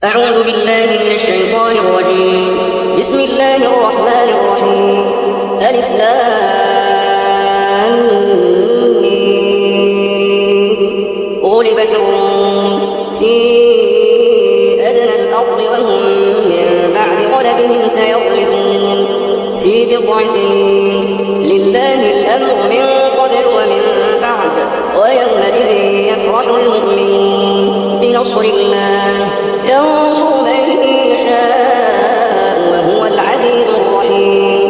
أعوذ بالله من الشيطان الرجيم. بسم الله الرحمن الرحيم. ألف لام ميم. غلبت الروم في أدنى الأرض وهم من بعد غلبهم سيغلبون في بضع سنين. لله الأمر من قبل ومن بعد ويومئذ يفرح المؤمنون بنصر الله ينصر من يشاء وهو العزيز الرحيم.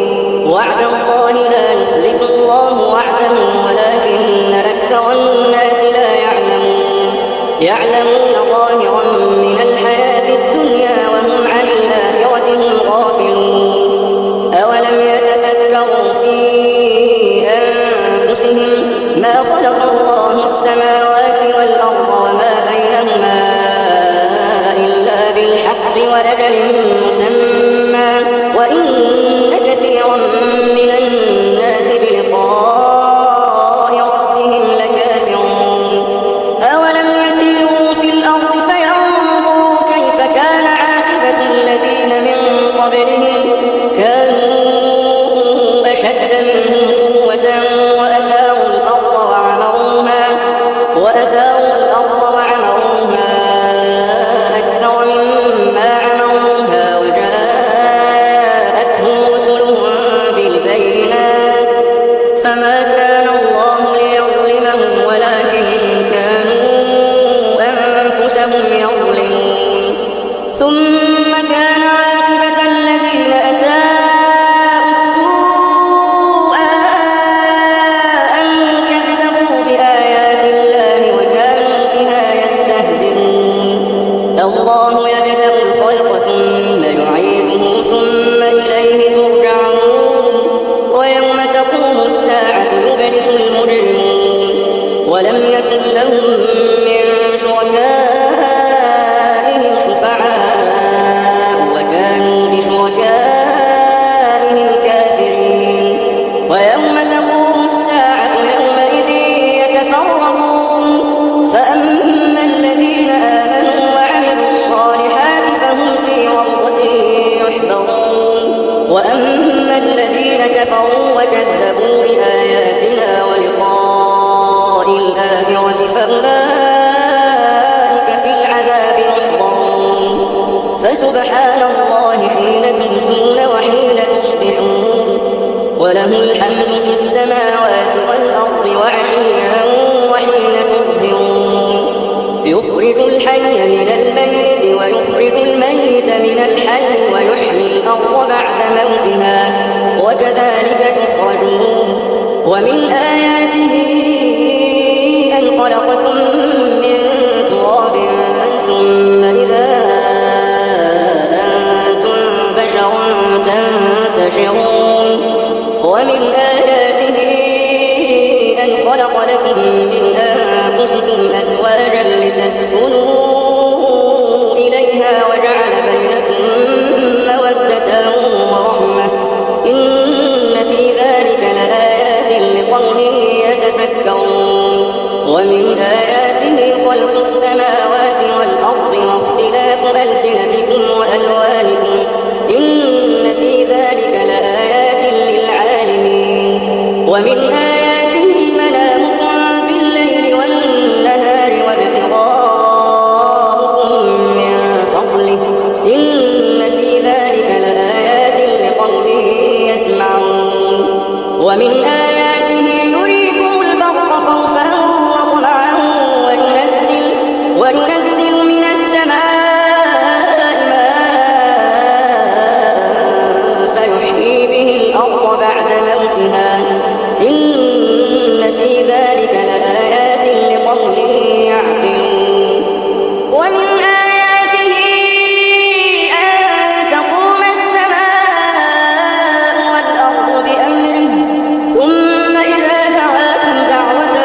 وعد الله لا يخلف الله وعده ولكن أكثر الناس لا يعلمون ظاهرا من الحياة الدنيا وهم عن الآخرة هم غافلون. أولم يتفكروا في أنفسهم ما خلق الله السماوات والأرض وما بينهما وأجل مسمى وإن كثيرا من الناس بلقاء ربهم لكافرون. أولم يسيروا في الأرض فينظروا كيف كان عاقبة الذين من قبلهم كانوا أشد منهم قوة وأثاروا الأرض وعمروها أكثر مما عمروها وجاءتهم رسلهم بالبينات فما كان الله ليظلمهم ولكن كانوا أنفسهم يظلمون. ثم كان عاقبة الذين أساءوا السوء أن كذبوا بآيات الله وكانوا بها يستهزئون. الله يبدأ الخلق ثم يعيده ثم إليه ترجعون. ويوم تقوم الساعة يبلس المجرمون ولم يكن لهم من شركائهم شفعاء وكانوا بشركائهم كافرين. ويوم تقوم الساعة يومئذ يتفرقون فأما الذين آمنوا وعملوا الصالحات فهم في روضة يحبرون. وأما الذين كفروا وكذبوا بآياتنا ولقاء الآخرة فأولئك في العذاب محضرون. فسبحان الله حين تمسون وحين تصبحون وله الحمد في السماوات والأرض وعشيا وحين تظهرون. يخرج الحي من الميت ويخرج الميت من الحي ويحيي الأرض بعد موتها وكذلك تخرجون. ومن آياته أن خلقكم من تراب ثم إذا أنتم بشر تنتشرون. ومن آياته أن خلق لكم من أنفسكم أزواجا لتسكنوا إليها وجعل بينكم مودة ورحمة إن في ذلك لآيات لقوم يتفكرون. ومن آياته خلق السماوات والأرض واختلاف ألسنتكم وألوانكم إن في ذلك لآيات للعالمين. ومن آياته منامكم بالليل والنهار وابتغاؤكم من فضله إن في ذلك لآيات لقوم يسمعون. ومن آياته يريكم البرق خوفا وطمعا وننزل من السماء ماء فيحيي به الأرض بعد موتها إن في ذلك لآيات لقوم يعقلون. ومن آياته أن تقوم السماء والأرض بأمره ثم إذا دعاكم دعوة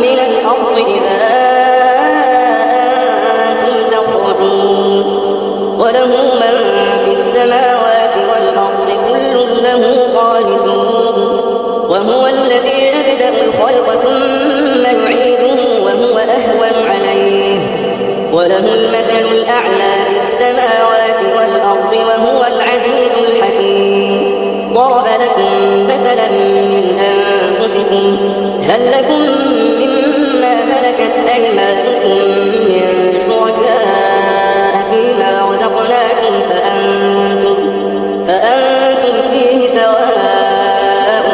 من الأرض إذا أنتم تخرجون. وله من في السماوات والأرض كل له قانتون. وهو الذي يبدأ الخلق ثم يعيده وهو أهون عليه وله المثل الأعلى في السماء السماوات والأرض وهو العزيز الحكيم. ضرب لكم مثلا من أنفسكم هل لكم مما ملكت أيمانكم من شركاء فيما رزقناكم فأنتم فيه سواء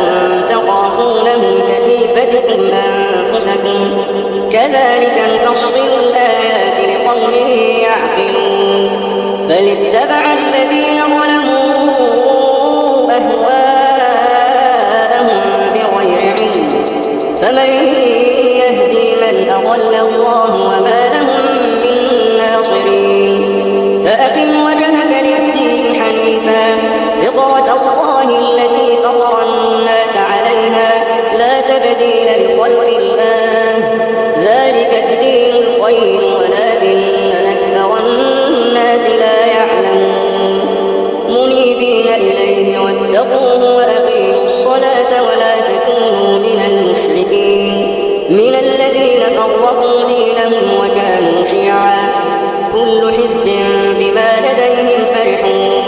تخافونهم كخيفتكم أنفسكم كذلك نفصل الآيات لقوم يعقلون. بل اتبع الذين ظلموا أهواءهم بغير علم فمن يهدي من أضل الله وما لهم من ناصرين. فأقم وجهك للدين حنيفا فطرة الله التي فطر الناس عليها لا تبديل لخلق الله ذلك الدين القيم ولكن أكثر الناس لا يعلمون. منيبين إليه واتقوه وأقيموا الصلاة ولا تكونوا من المشركين من الذين فرقوا دينهم وكانوا شيعا كل حزب بما لديهم فرحون.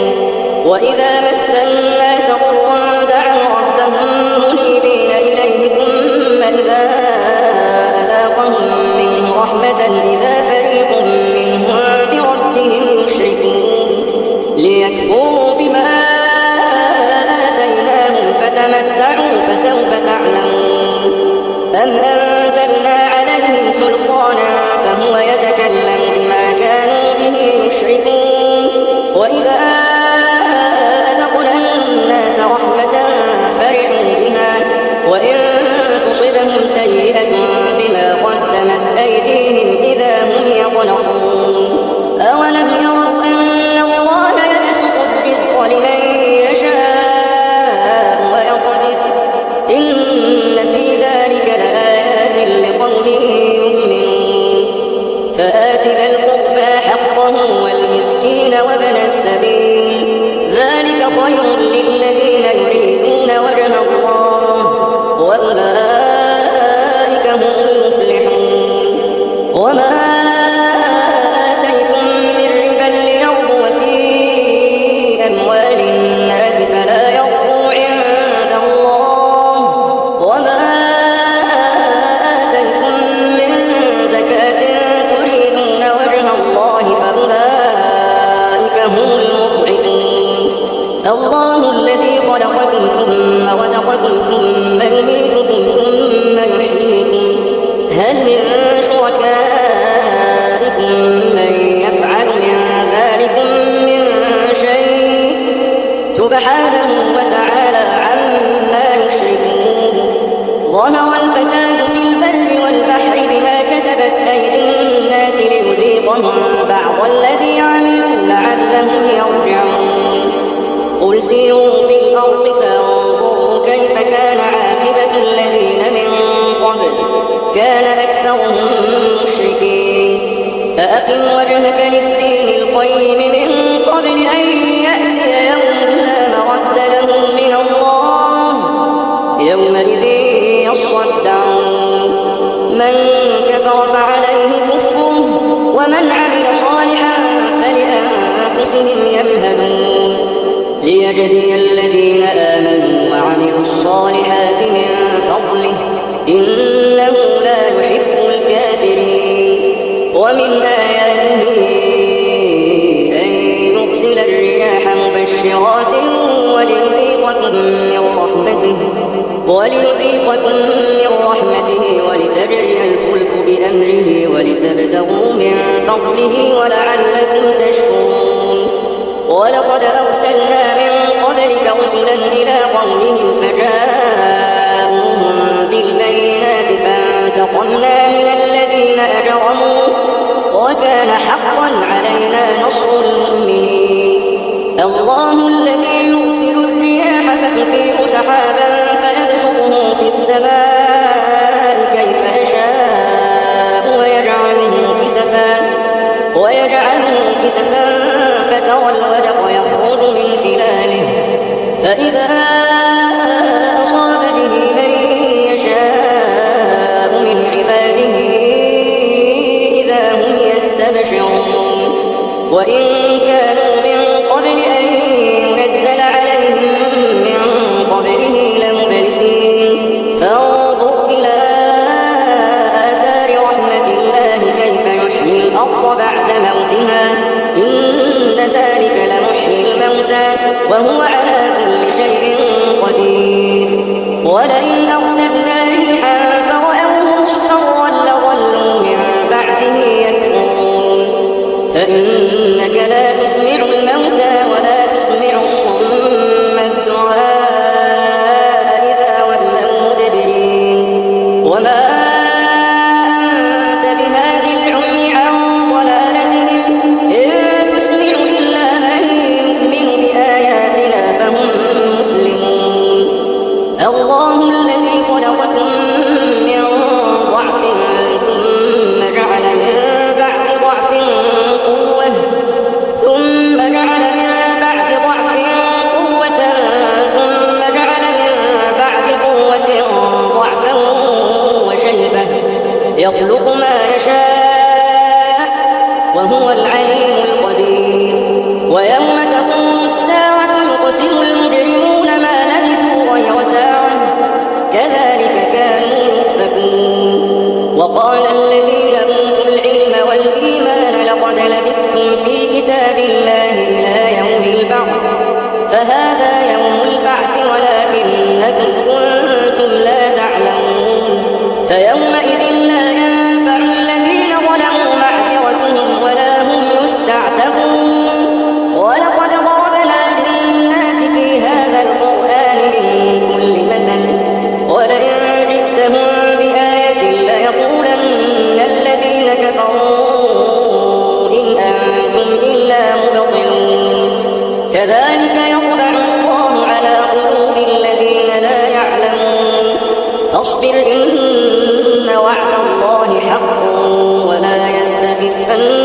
وإذا مس الناس ضر دعوا ربهم منيبين إليه ثم إذا أذاقهم منه رحمة إذا فريق منهم بربهم يشركون. ليكفروا بما آتيناهم فتمتعوا فسوف تعلمون. أم أنزلنا عليهم سلطانا فهو يتكلم بما كانوا به يشركون. وإذا أذقنا الناس رحمة فرحوا بها وإن تصبهم سيئة بما قدمت أيديهم إذا هم يقنطون. أولم يروا أن الله يبسط الرزق لمن يشاء ويقدر إن في ذلك لآيات لقوم يؤمنون. فآت ذا القربى حقه والمسكين وابن السبيل ذلك خير للذين يريدون وجه الله وأولئك هم المفلحون. وما آتيتم من ربا ليربو في أموال الناس فلا يربو عند الله وما آتيتم من زكاة تريدون وجه الله فأولئك هم المضعفون. الله الذي خلقكم ثم رزقكم ثم يميتكم ثم يحييكم هل من شركائكم من يفعل من ذلكم من شيء سبحانه وتعالى عما يشركون. ظهر الفساد في البر والبحر بما كسبت أيدي الناس ليذيقهم بعض الذي عملوا لعلهم يرجعون. قل سيروا في الأرض فانظروا كيف كان عاقبة الذين من قبل كان أكثرهم مشركين. فأقم وجهك للدين القيم من قبل أن يأتي يوم لا مرد له من الله يومئذ يصدعون. من كفر فعليه كفره ومن عمل صالحا فلأنفسهم يمهدون. ليجزي الذين آمنوا وعملوا الصالحات من فضله إنه لا يحب الكافرين. ومن آياته أن يرسل الرياح مبشرات وليذيقكم من رحمته ولتجري الفلك بأمره ولتبتغوا من فضله ولعلكم تشكرون. ولقد أرسلنا من قبلك رسلا إلى قومهم فجاءوهم بالبينات فانتقمنا من الذين أجرموا وكان حقا علينا نصر المؤمنين. الله الذي يرسل الرياح فتثير سحابا فيبسطه في السماء كيف يشاء ويجعله كسفا فترى الودق يخرج من خلاله فإذا أصاب به من يشاء من عباده إذا هم يستبشرون. وإن كانوا من قبل أن ينزل عليهم من قبله لمبلسين فانظر إلى آثار رحمة الله كيف يحيي الأرض بعد موتها إن ذلك لمحيي الموتى وهو على كل شيء قدير ولئن أرسلنا ريحا فرأوه مصفرا لظلوا من بعده يكفرون فإنك لا تسمع الموتى ولا تسمع الصم الدعاء إذا ولوا مدبرين وما أنت بهاد العمي عن ضلالتهم إن تسمع إلا من يؤمن بآياتنا فهم مسلمون الله الذي خلقكم من ضعف ثم جعل من بعد ضعف قوة ثم جعل من بعد ضعف قوة ثم جعل من بعد قوة ضعفا وشيبة يخلق ما يشاء وهو العليم القدير ويوم تقوم الساعة يقسم المجرمون ما لبثوا غير ساعة كذلك كانوا يؤفكون وقال الذين أوتوا العلم والإيمان لقد لبثتم في كتاب الله إلى يوم البعث فهذا يوم البعث ولكنكم كنتم لا تعلمون فيومئذ لا ينفع الذين ظلموا معذرتهم ولا هم يستعتبون ولقد ضربنا للناس في هذا القرآن من كل مثل ولئن جئتهم بآية ليقولن الذين كفروا إن أنتم إلا مبطلون كذلك يطبع الله على قلوب الذين لا يعلمون فاصبر إن وعد الله حق ولا يستخفن